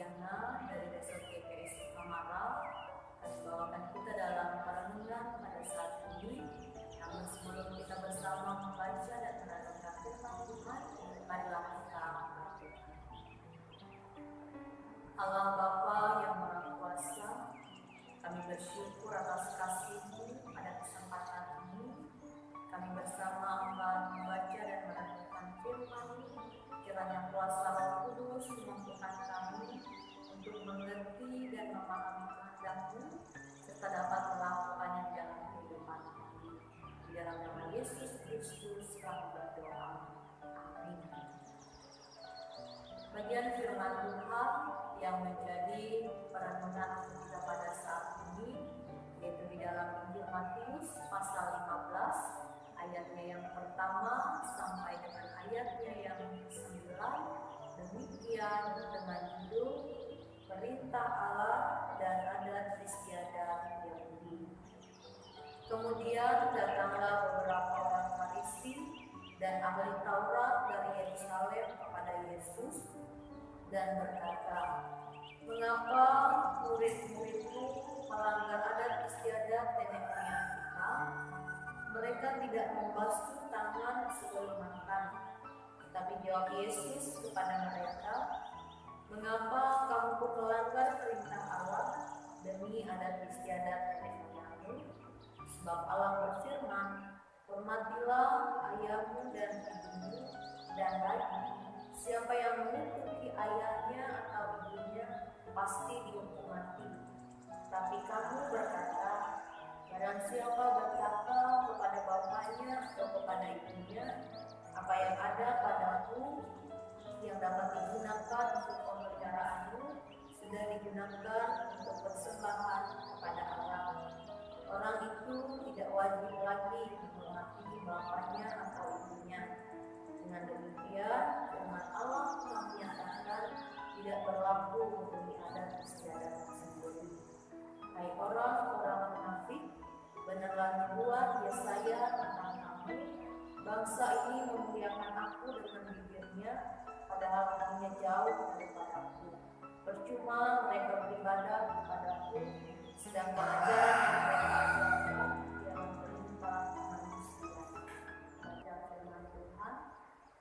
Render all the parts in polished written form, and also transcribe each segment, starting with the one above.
Luciana dari Desa GPS Kamara akan membawakan kita dalam perenungan pada saat ini. Namun sebelum kita bersama membaca dan merenungkan firman Tuhan, marilah kita berdoa. Allah Bapa yang Maha Kuasa, kami bersyukur atas kasih-Mu pada kesempatan ini. Kami bersama akan membaca dan merenungkan firman-Mu. Kiranya kuasa Roh Kudus memampukan kami untuk mengerti dan memahami kehendak-Mu, serta dapat melakukannya dalam kehidupan kami. Di dalam nama Yesus Kristus kami berdoa. Amin. Bagian firman Tuhan yang menjadi perenungan kita pada saat ini yaitu di dalam Injil Matius pasal 15 ayatnya yang pertama sampai dengan ayatnya yang 9. Demikian dengan judul Perintah Allah dan Adat Istiadat Yahudi. Kemudian datanglah beberapa orang Farisi dan ahli Taurat dari Yerusalem kepada Yesus dan berkata, "Mengapa murid-murid-Mu melanggar adat istiadat nenek moyang kita? Mereka tidak membasuh tangan sebelum makan." Tapi jawab Yesus kepada mereka, "Mengapa kamu pun melanggar perintah Allah demi adat istiadat nenek moyangmu? Sebab Allah berfirman, hormatilah ayahmu dan ibumu, dan lagi, siapa yang mengutuki ayahnya atau ibunya pasti dihukum mati. Tapi kamu berkata, barang siapa berkata kepada bapaknya atau kepada ibunya, apa yang ada padaku yang dapat digunakan untuk pemeliharaanmu sudah digunakan untuk persembahan kepada Allah. Orang itu tidak wajib lagi menghormati bapaknya atau ibunya. Dengan demikian, firman Allah telah menyatakan tidak berlaku demi adat istiadat tersebut. Hai orang-orang munafik, benarlah dibuat Yesaya tentang kamu, bangsa ini memuliakan aku dengan bibirnya, padahal hatinya jauh daripadaku. Percuma mereka beribadah kepadaku, sedangkan ajaran yang mereka ajarkan ialah perintah manusia. Baca firman Tuhan.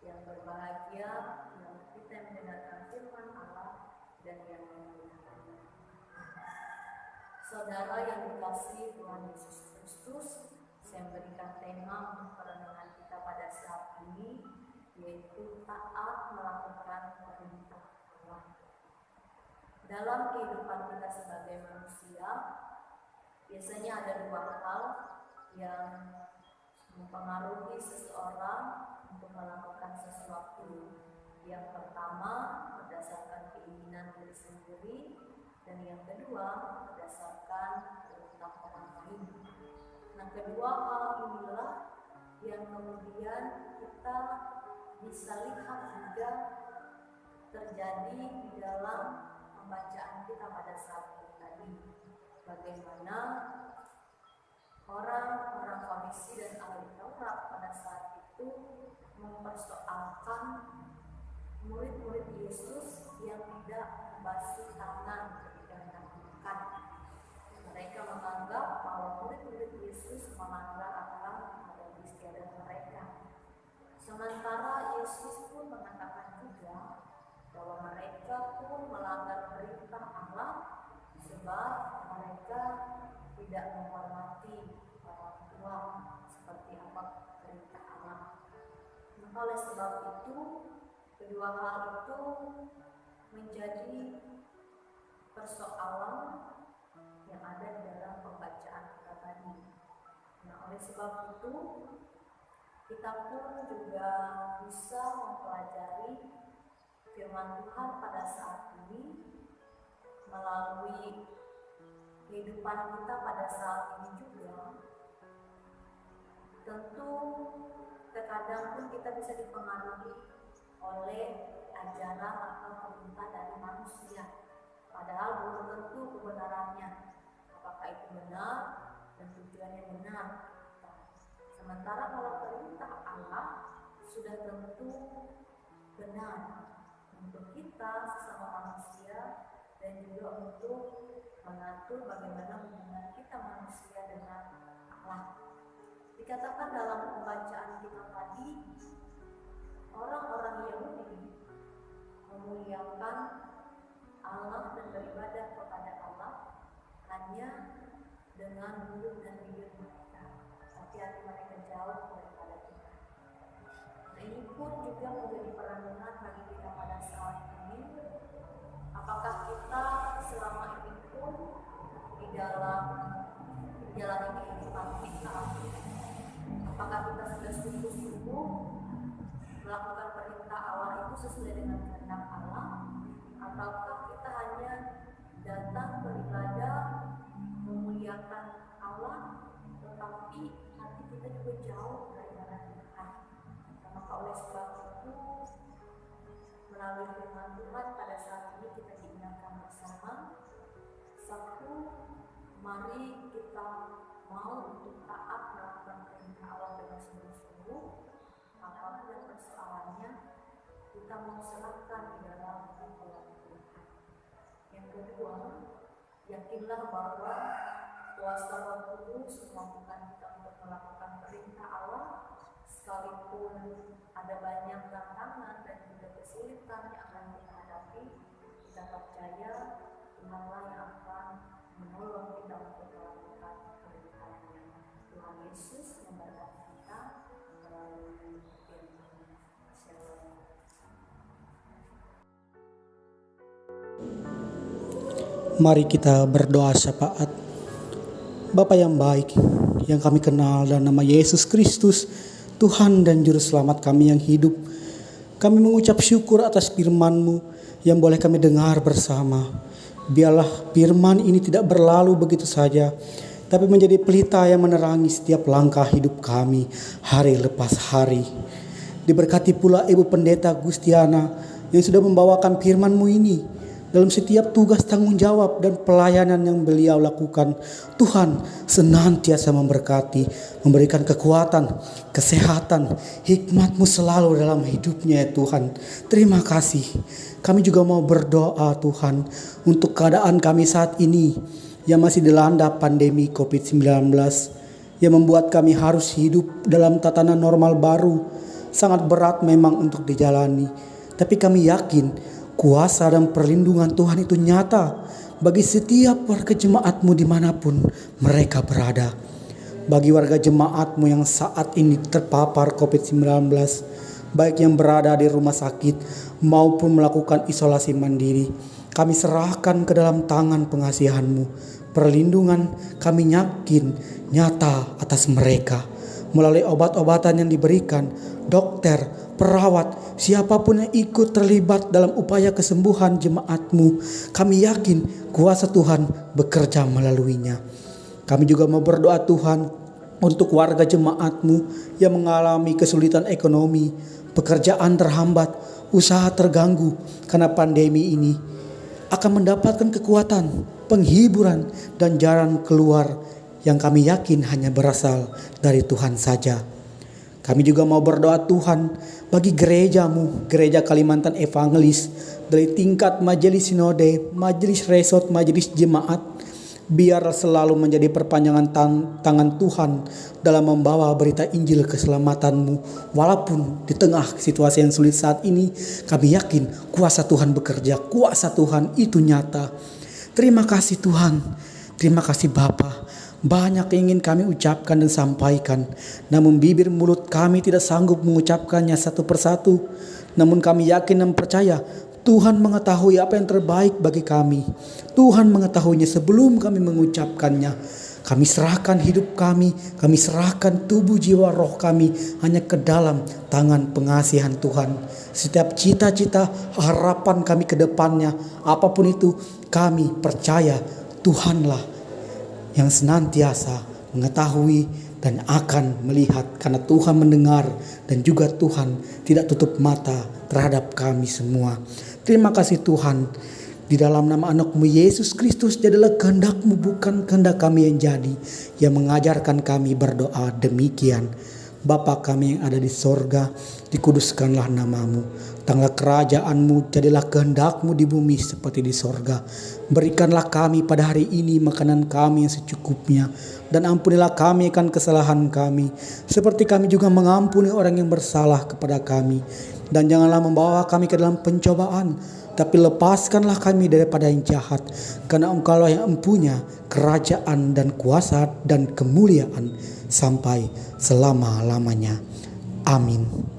Yang berbahagia yang kita mendengarkan firman Allah dan yang memuliakannya. Saudara yang dikasihi Tuhan Yesus Kristus, saya memberikan tema untuk perenungan kita pada saat ini, yaitu taat melakukan perintah Allah. Dalam kehidupan kita sebagai manusia, biasanya ada dua hal yang mempengaruhi seseorang untuk melakukan sesuatu. Yang pertama berdasarkan keinginan diri sendiri, dan yang kedua berdasarkan perintah orang lain. Nah, kedua hal inilah yang kemudian kita bisa lihat juga terjadi di dalam pembacaan kita pada saat ini tadi. Bagaimana orang-orang Farisi dan ahli Taurat pada saat itu mempersoalkan murid-murid Yesus yang tidak membasuh tangan ketika hendak makan. Mereka menganggap bahwa murid-murid Yesus melanggar akan adat istiadat mereka. Sementara Yesus pun mengatakan juga bahwa mereka pun melanggar perintah Allah sebab mereka tidak menghormati orang tua seperti apa perintah Allah. Maka oleh sebab itu, kedua hal itu menjadi persoalan yang ada di dalam pembacaan kita tadi. Nah, oleh sebab itu, kita pun juga bisa mempelajari firman Tuhan pada saat ini melalui kehidupan kita pada saat ini juga. Tentu terkadang pun kita bisa dipengaruhi oleh ajaran atau perintah dari manusia, padahal belum tentu kebenarannya apakah itu benar dan tujuannya benar. Sementara kalau perintah Allah sudah tentu benar untuk kita sesama manusia, dan juga untuk mengatur bagaimana hubungan kita manusia dengan Allah. Dikatakan dalam pembacaan kita tadi, orang-orang Yahudi memuliakan Allah dan beribadah kepada Allah hanya dengan mulut dan bibir mereka, tapi hati mereka jauh daripada Tuhan. Nah, ini pun juga menjadi perenungan bagi kita pada saat ini. Apakah kita selama ini pun di dalam menjalani kehidupan kita, apakah kita sudah sungguh-sungguh melakukan perintah Allah itu sesuai dengan kehendak Allah, ataukah kita hanya datang beribadah memuliakan Allah, tetapi hati kita juga jauh daripada Tuhan. Maka oleh sebab itu, melalui firman Tuhan pada saat ini kita diingatkan bersama, satu, mari kita mau untuk taat melakukan perintah Allah dengan sungguh-sungguh. Apapun persoalannya, kita mau serahkan di dalam tangan Tuhan. Yang kedua, yakinlah bahwa kuasa Roh Kudus memampukan kita untuk melakukan perintah Allah, sekalipun ada banyak tantangan dan juga kesulitan yang akan kita hadapi. Kita percaya Tuhanlah yang akan menolong kita untuk melakukan perintahnya. Tuhan Yesus memberkati kita melalui firman-Nya. Shalom. Mari kita berdoa syafaat. Bapa yang baik, yang kami kenal dalam nama Yesus Kristus, Tuhan dan Juru Selamat kami yang hidup, kami mengucap syukur atas firman-Mu yang boleh kami dengar bersama. Biarlah firman ini tidak berlalu begitu saja, tapi menjadi pelita yang menerangi setiap langkah hidup kami hari lepas hari. Diberkati pula Ibu Pendeta Gustiana yang sudah membawakan firman-Mu ini dalam setiap tugas tanggung jawab dan pelayanan yang beliau lakukan. Tuhan senantiasa memberkati, memberikan kekuatan, kesehatan, hikmat-Mu selalu dalam hidupnya ya Tuhan. Terima kasih. Kami juga mau berdoa Tuhan untuk keadaan kami saat ini yang masih dilanda pandemi COVID-19 yang membuat kami harus hidup dalam tatanan normal baru. Sangat berat memang untuk dijalani, tapi kami yakin kuasa dan perlindungan Tuhan itu nyata bagi setiap warga jemaat-Mu dimanapun mereka berada. Bagi warga jemaat-Mu yang saat ini terpapar COVID-19, baik yang berada di rumah sakit maupun melakukan isolasi mandiri, kami serahkan ke dalam tangan pengasihan-Mu. Perlindungan kami yakin nyata atas mereka melalui obat-obatan yang diberikan, dokter, perawat, siapapun yang ikut terlibat dalam upaya kesembuhan jemaat-Mu, kami yakin kuasa Tuhan bekerja melaluinya. Kami juga mau berdoa Tuhan untuk warga jemaat-Mu yang mengalami kesulitan ekonomi, pekerjaan terhambat, usaha terganggu karena pandemi ini, akan mendapatkan kekuatan, penghiburan, dan jalan keluar yang kami yakin hanya berasal dari Tuhan saja. Kami juga mau berdoa Tuhan bagi gereja-Mu, Gereja Kalimantan Evangelis, dari tingkat majelis sinode, majelis resort, majelis jemaat, biar selalu menjadi perpanjangan tangan Tuhan dalam membawa berita Injil keselamatan-Mu. Walaupun di tengah situasi yang sulit saat ini, kami yakin kuasa Tuhan bekerja, kuasa Tuhan itu nyata. Terima kasih Tuhan, terima kasih Bapa. Banyak yang ingin kami ucapkan dan sampaikan, namun bibir mulut kami tidak sanggup mengucapkannya satu persatu. Namun kami yakin dan percaya Tuhan mengetahui apa yang terbaik bagi kami. Tuhan mengetahuinya sebelum kami mengucapkannya. Kami serahkan hidup kami serahkan tubuh, jiwa, roh kami hanya ke dalam tangan pengasihan Tuhan. Setiap cita-cita, harapan kami ke depannya, apapun itu, kami percaya Tuhanlah yang senantiasa mengetahui dan akan melihat, karena Tuhan mendengar dan juga Tuhan tidak tutup mata terhadap kami semua. Terima kasih Tuhan. Di dalam nama anak-Mu Yesus Kristus, jadilah kehendak-Mu bukan kehendak kami yang jadi, yang mengajarkan kami berdoa demikian. Bapa kami yang ada di sorga, dikuduskanlah namamu. Datanglah kerajaanmu, jadilah kehendak-Mu di bumi seperti di sorga. Berikanlah kami pada hari ini makanan kami yang secukupnya, dan ampunilah kami akan kesalahan kami, seperti kami juga mengampuni orang yang bersalah kepada kami. Dan janganlah membawa kami ke dalam pencobaan, tapi lepaskanlah kami daripada yang jahat, karena Engkaulah yang empunya kerajaan dan kuasa dan kemuliaan sampai selama-lamanya. Amin.